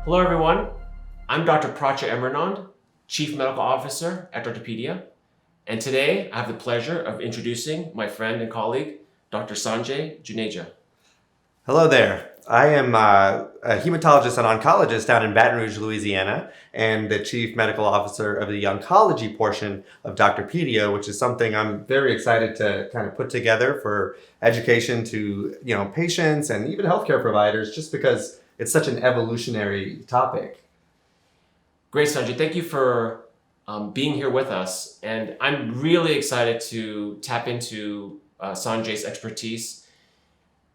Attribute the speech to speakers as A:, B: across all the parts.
A: Hello everyone, I'm Dr. Pracha Eamranond, Chief Medical Officer at Doctorpedia, and today I have the pleasure of introducing my friend and colleague, Dr. Sanjay Juneja.
B: Hello there. I am a hematologist and oncologist down in Baton Rouge, Louisiana, and the Chief Medical Officer of the Oncology portion of Doctorpedia, which is something I'm very excited to kind of put together for education to patients and even healthcare providers, just because it's such an evolutionary topic.
A: Great, Sanjay. Thank you for being here with us, and I'm really excited to tap into Sanjay's expertise.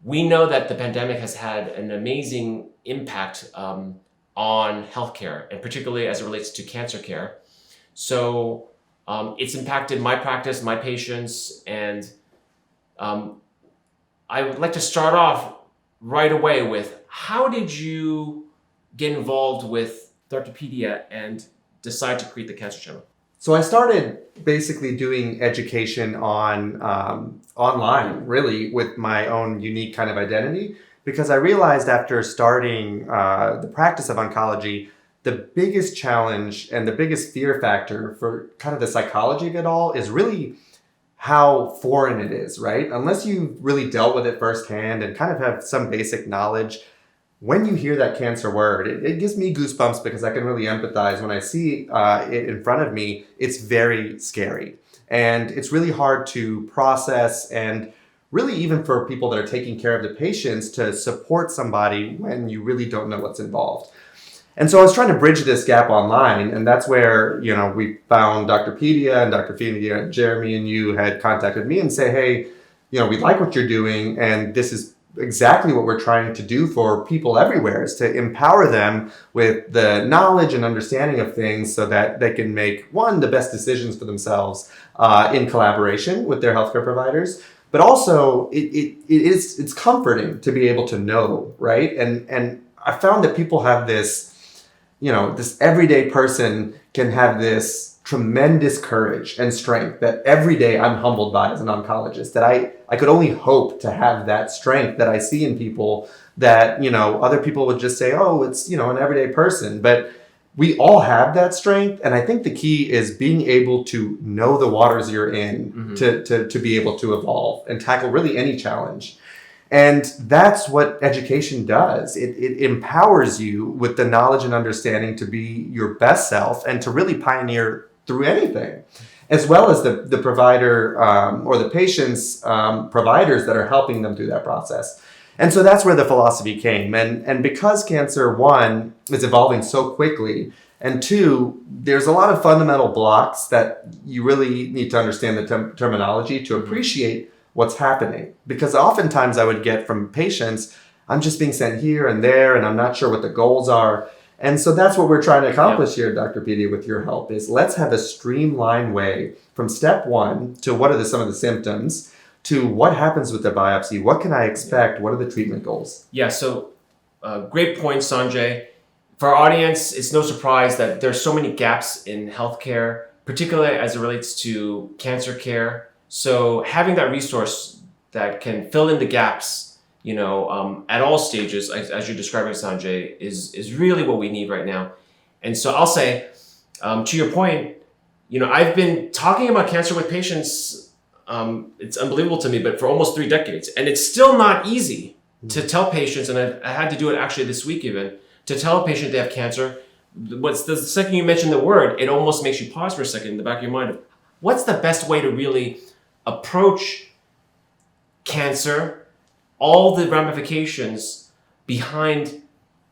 A: We know that the pandemic has had an amazing impact on healthcare, and particularly as it relates to cancer care. So it's impacted my practice, my patients, and I would like to start off right away with, how did you get involved with Doctorpedia and decide to create the Cancer Channel?
B: So I started basically doing education on online, really, with my own unique kind of identity, because I realized after starting the practice of oncology, the biggest challenge and the biggest fear factor for kind of the psychology of it all is really how foreign it is, right? Unless you've really dealt with it firsthand and kind of have some basic knowledge, when you hear that cancer word, it gives me goosebumps because I can really empathize. When I see it in front of me, it's very scary. And it's really hard to process, and really even for people that are taking care of the patients to support somebody when you really don't know what's involved. And so I was trying to bridge this gap online, and that's where, we found Doctorpedia, and Doctorpedia, Jeremy and you had contacted me and say, hey, we like what you're doing, and this is exactly what we're trying to do for people everywhere, is to empower them with the knowledge and understanding of things so that they can make, one, the best decisions for themselves in collaboration with their healthcare providers, but also it's comforting to be able to know, right? And I found that people have this, this everyday person can have this tremendous courage and strength that every day I'm humbled by as an oncologist, that I could only hope to have that strength that I see in people that, other people would just say, oh, it's, an everyday person. But we all have that strength. And I think the key is being able to know the waters you're in, to be able to evolve and tackle really any challenge. And that's what education does. It empowers you with the knowledge and understanding to be your best self and to really pioneer through anything, as well as the provider or the patient's providers that are helping them through that process. And so that's where the philosophy came. And because cancer, one, is evolving so quickly, and two, there's a lot of fundamental blocks that you really need to understand the terminology to appreciate what's happening. Because oftentimes I would get from patients, I'm just being sent here and there, and I'm not sure what the goals are. And so that's what we're trying to accomplish here at Doctorpedia with your help, is let's have a streamlined way from step one to what are some of the symptoms to what happens with the biopsy, what can I expect, what are the treatment goals?
A: Yeah, so great point, Sanjay. For our audience, it's no surprise that there's so many gaps in healthcare, particularly as it relates to cancer care. So having that resource that can fill in the gaps, at all stages, as you're describing, Sanjay, is really what we need right now. And so I'll say, to your point, I've been talking about cancer with patients, it's unbelievable to me, but for almost 3 decades. And it's still not easy to tell patients, and I had to do it actually this week even, to tell a patient they have cancer. The second you mention the word, it almost makes you pause for a second in the back of your mind of, what's the best way to really approach cancer, all the ramifications behind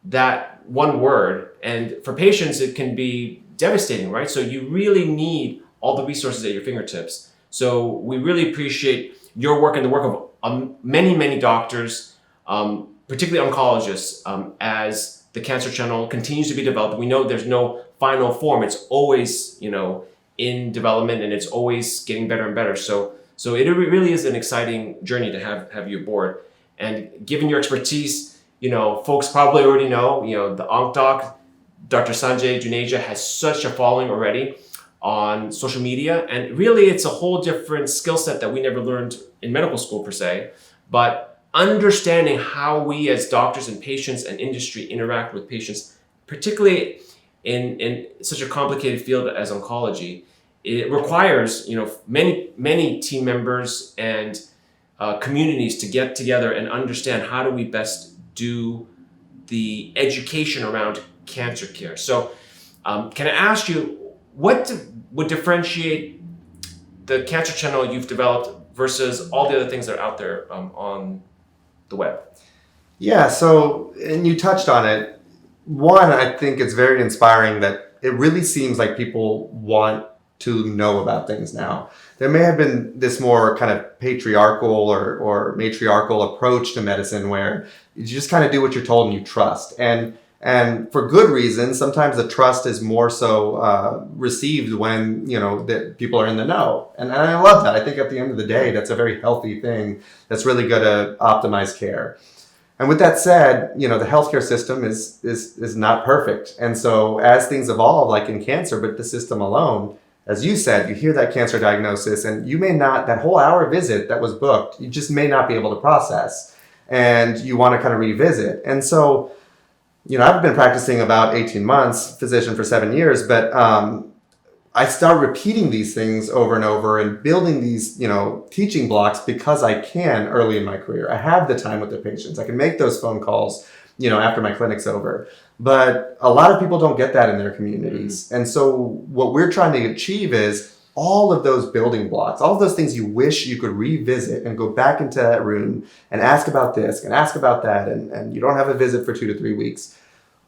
A: that one word. And for patients, it can be devastating, right? So you really need all the resources at your fingertips. So we really appreciate your work and the work of many, many doctors, particularly oncologists, as the Cancer Channel continues to be developed. We know there's no final form. It's always, in development, and it's always getting better and better. So it really is an exciting journey to have you aboard. And given your expertise, folks probably already know, the Onc Doc, Dr. Sanjay Juneja, has such a following already on social media. And really, it's a whole different skill set that we never learned in medical school per se. But understanding how we as doctors and patients and industry interact with patients, particularly in such a complicated field as oncology, it requires many team members and communities to get together and understand how do we best do the education around cancer care. So can I ask you, what would differentiate the cancer channel you've developed versus all the other things that are out there on the web?
B: Yeah, so, and you touched on it. One, I think it's very inspiring that it really seems like people want to know about things now. There may have been this more kind of patriarchal or matriarchal approach to medicine where you just kind of do what you're told and you trust. And for good reason, sometimes the trust is more so received when, that people are in the know. And I love that. I think at the end of the day, that's a very healthy thing that's really going to optimize care. And with that said, the healthcare system is not perfect. And so as things evolve, like in cancer, but the system alone, as you said, you hear that cancer diagnosis and you may not, that whole hour visit that was booked, you just may not be able to process. And you want to kind of revisit. And so, I've been practicing about 18 months, physician for 7 years, but I start repeating these things over and over and building these, teaching blocks because I can early in my career. I have the time with the patients. I can make those phone calls, after my clinic's over. But a lot of people don't get that in their communities. Mm-hmm. And so what we're trying to achieve is all of those building blocks, all of those things you wish you could revisit and go back into that room and ask about this and ask about that, and you don't have a visit for 2 to 3 weeks.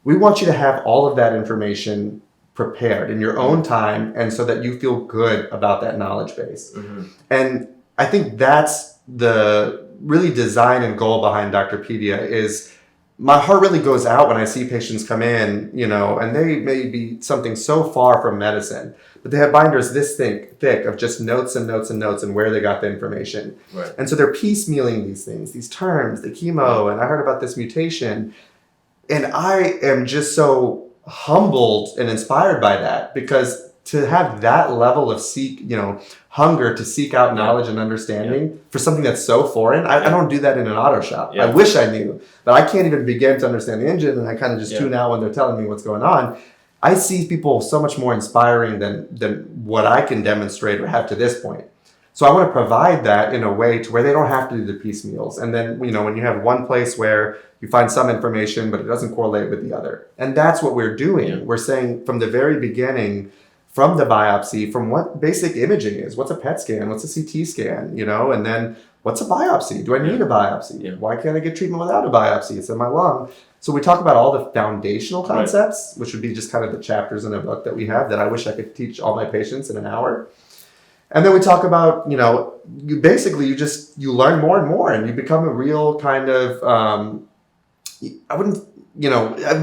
B: We want you to have all of that information prepared in your own time, and so that you feel good about that knowledge base. Mm-hmm. And I think that's the really design and goal behind Doctorpedia. Is my heart really goes out when I see patients come in, and they may be something so far from medicine, but they have binders this thick of just notes and notes and notes and where they got the information. Right. And so they're piecemealing these things, these terms, the chemo, and I heard about this mutation. And I am just so humbled and inspired by that, because to have that level of hunger to seek out knowledge and understanding for something that's so foreign. I don't do that in an auto shop. Yeah. I wish I knew, but I can't even begin to understand the engine, and I kind of just tune out when they're telling me what's going on. I see people so much more inspiring than what I can demonstrate or have to this point. So I want to provide that in a way to where they don't have to do the piecemeals. And then, when you have one place where you find some information, but it doesn't correlate with the other. And that's what we're doing. Yeah. We're saying from the very beginning, from the biopsy, from what basic imaging is, what's a PET scan, what's a CT scan, and then what's a biopsy? Do I need a biopsy? Yeah. Why can't I get treatment without a biopsy? It's in my lung. So we talk about all the foundational concepts, which would be just kind of the chapters in a book that we have that I wish I could teach all my patients in an hour. And then we talk about, you learn more and more, and you become a real kind of, I wouldn't,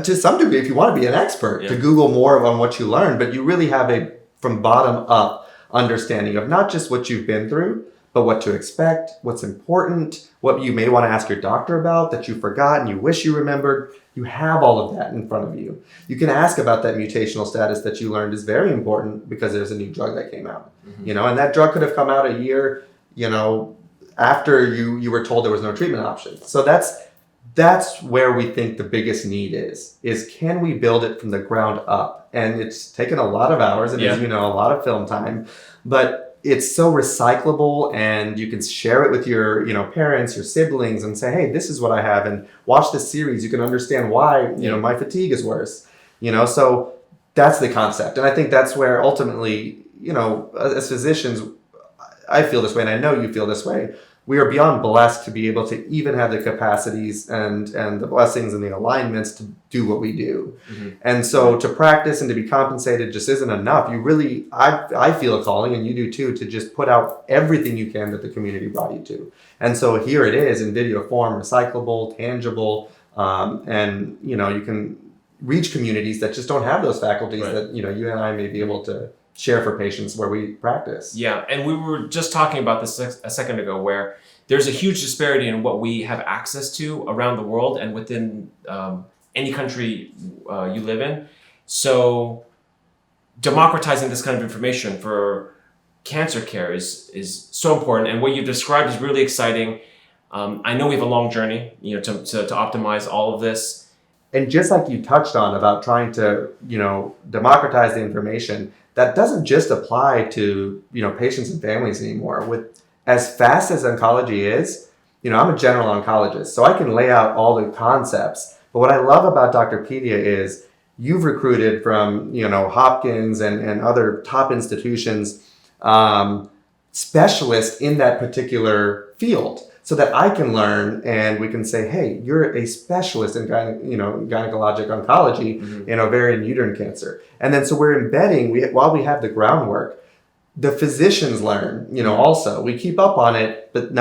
B: to some degree, if you want to be an expert, to Google more on what you learn, but you really have a from bottom up understanding of not just what you've been through, but what to expect, what's important, what you may want to ask your doctor about that you forgot and you wish you remembered. You have all of that in front of you. You can ask about that mutational status that you learned is very important because there's a new drug that came out, and that drug could have come out a year, after you were told there was no treatment option. So that's where we think the biggest need is can we build it from the ground up? And it's taken a lot of hours and, as you know, a lot of film time, but it's so recyclable, and you can share it with your, parents, your siblings, and say, hey, this is what I have, and watch this series. You can understand why, my fatigue is worse, so that's the concept. And I think that's where ultimately, as physicians, I feel this way, and I know you feel this way. We are beyond blessed to be able to even have the capacities and the blessings and the alignments to do what we do. Mm-hmm. And so to practice and to be compensated just isn't enough. You really, I feel a calling, and you do too, to just put out everything you can that the community brought you to. And so here it is in video form, recyclable, tangible, and you can reach communities that just don't have those faculties that you and I may be able to share for patients where we practice.
A: Yeah, and we were just talking about this a second ago, where there's a huge disparity in what we have access to around the world and within any country you live in. So democratizing this kind of information for cancer care is so important, and what you've described is really exciting. I know we have a long journey, to optimize all of this.
B: And just like you touched on about trying to, democratize the information, that doesn't just apply to, patients and families anymore. With as fast as oncology is, I'm a general oncologist, so I can lay out all the concepts. But what I love about Doctorpedia is you've recruited from, Hopkins and other top institutions, specialists in that particular field, so that I can learn and we can say, hey, you're a specialist in gynecologic oncology, in ovarian uterine cancer. And then so we're embedding, while we have the groundwork, the physicians learn, also. We keep up on it, but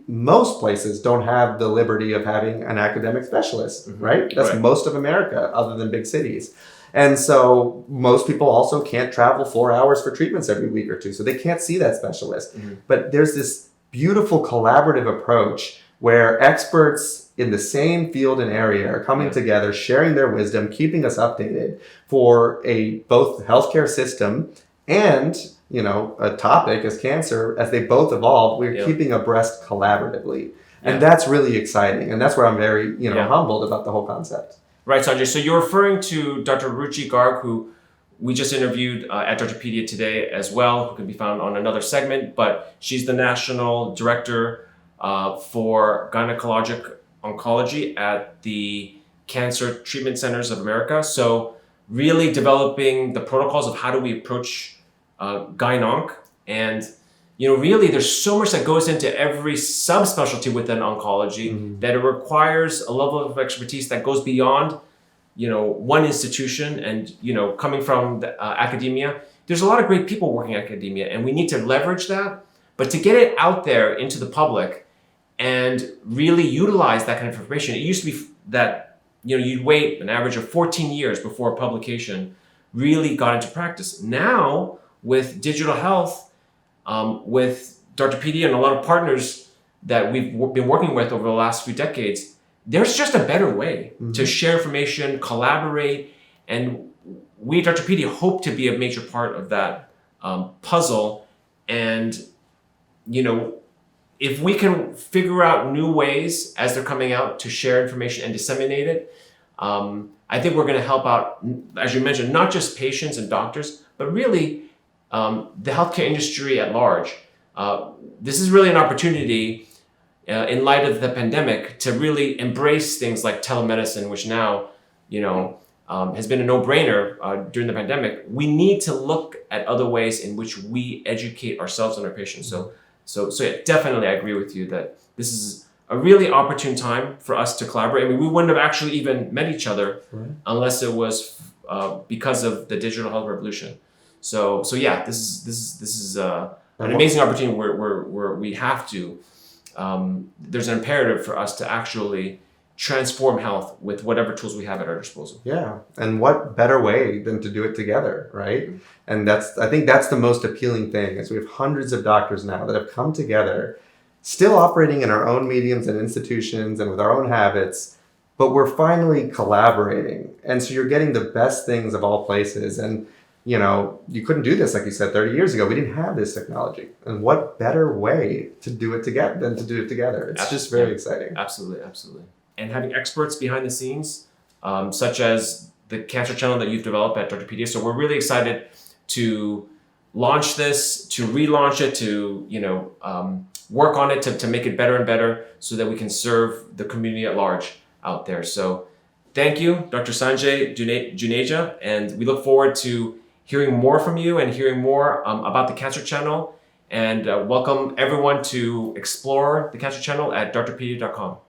B: most places don't have the liberty of having an academic specialist, right? That's right. Most of America, other than big cities. And so most people also can't travel 4 hours for treatments every week or two, so they can't see that specialist. But there's this beautiful collaborative approach where experts in the same field and area are coming together, sharing their wisdom, keeping us updated for both healthcare system and a topic as cancer. As they both evolve, we're keeping abreast collaboratively. And that's really exciting. And that's where I'm very humbled about the whole concept.
A: Right, Sanjay. So you're referring to Dr. Ruchi Garg, who we just interviewed at Doctorpedia today as well, who can be found on another segment, but she's the National Director for Gynecologic Oncology at the Cancer Treatment Centers of America. So really developing the protocols of how do we approach gyn-onc. And, really there's so much that goes into every subspecialty within oncology that it requires a level of expertise that goes beyond one institution. And, coming from the, academia, there's a lot of great people working in academia, and we need to leverage that. But to get it out there into the public and really utilize that kind of information, it used to be that, you'd wait an average of 14 years before a publication really got into practice. Now, with digital health, with Doctorpedia and a lot of partners that we've been working with over the last few decades, there's just a better way to share information, collaborate, and we at Doctorpedia hope to be a major part of that puzzle. And, if we can figure out new ways as they're coming out to share information and disseminate it, I think we're going to help out, as you mentioned, not just patients and doctors, but really the healthcare industry at large. This is really an opportunity in light of the pandemic to really embrace things like telemedicine, which now, has been a no-brainer during the pandemic. We need to look at other ways in which we educate ourselves and our patients. So yeah, definitely I agree with you that this is a really opportune time for us to collaborate. I mean, we wouldn't have actually even met each other unless it was because of the digital health revolution. So yeah, this is an amazing opportunity where we have to. There's an imperative for us to actually transform health with whatever tools we have at our disposal.
B: Yeah, and what better way than to do it together, right? And I think that's the most appealing thing, is we have hundreds of doctors now that have come together, still operating in our own mediums and institutions and with our own habits, but we're finally collaborating. And so you're getting the best things of all places. And you couldn't do this, like you said, 30 years ago. We didn't have this technology. And what better way to do it together than to do it together? It's just very exciting.
A: Absolutely. And having experts behind the scenes, such as the cancer channel that you've developed at Doctorpedia. So we're really excited to launch this, to relaunch it, to work on it to make it better and better so that we can serve the community at large out there. So thank you, Dr. Sanjay Juneja, and we look forward to hearing more from you and hearing more about the Cancer Channel. And welcome everyone to explore the Cancer Channel at drpedia.com.